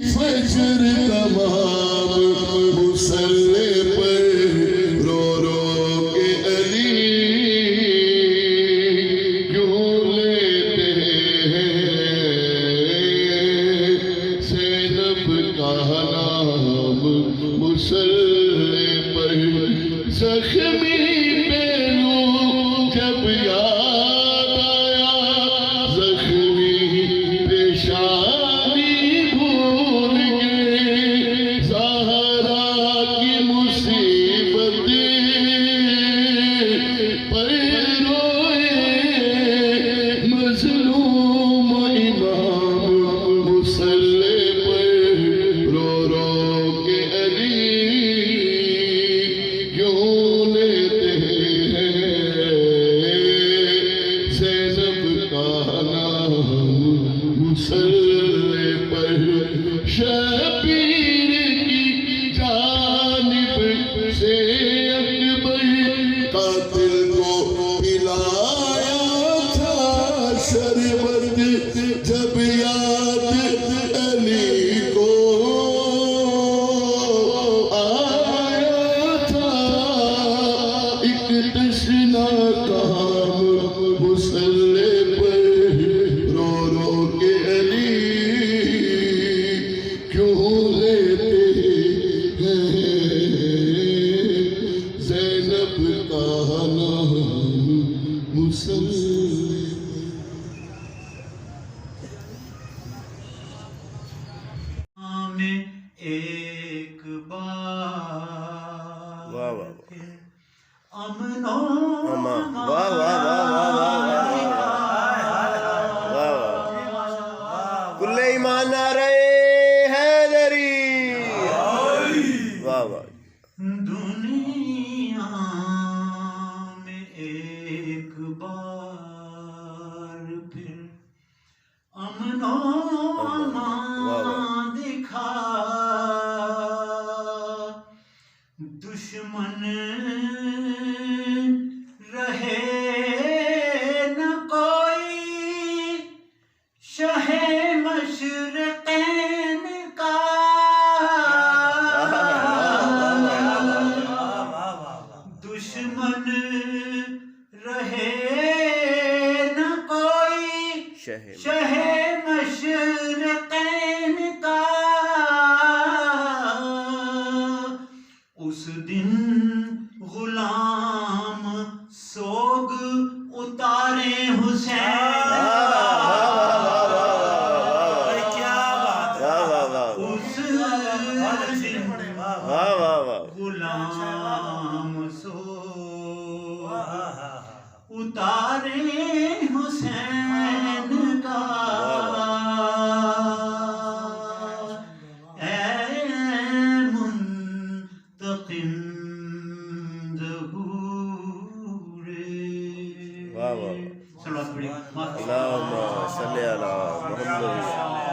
فجر تمام مسلح پر رو رو کے علی کیوں لیتے ہیں زینب کا نام مسلح پر زخمی پہلو جب یاد آیا زخمی پیشانی بھول گئے زہرا کی مصیبتیں پر روئے مظلوم امام مسلح پر رو رو کے علی کیوں لیتے ہیں زینب کا نام مسلح پر شبیر کی جانب سے اکبر قاتل کو پلایا تھا شربت جب یاد علی کو آیا تھا ایک تشنا کام مسلح پر رو رو کے علی کیوں لیتے ہیں زینب کا نام مسلح میں ایک بار واہ واہ پھر امن و امان واہ واہ واہ واہ واہ واہ واہ کل ایمان نعرہ حیدری واہ واہ دنیا میں ایک بار پھر امن و امان دکھا دشمن رہے نہ کوئی شہ مشرقین کا دشمن رہے نہ کوئی شہ مشرقین کا اس دن غلام سوگ اتارے حسین اس دن غلام سوگ اتارے حسین کا اے منتقم ظہور واہ واہ صلوات پڑھی اللہم صلی علی محمد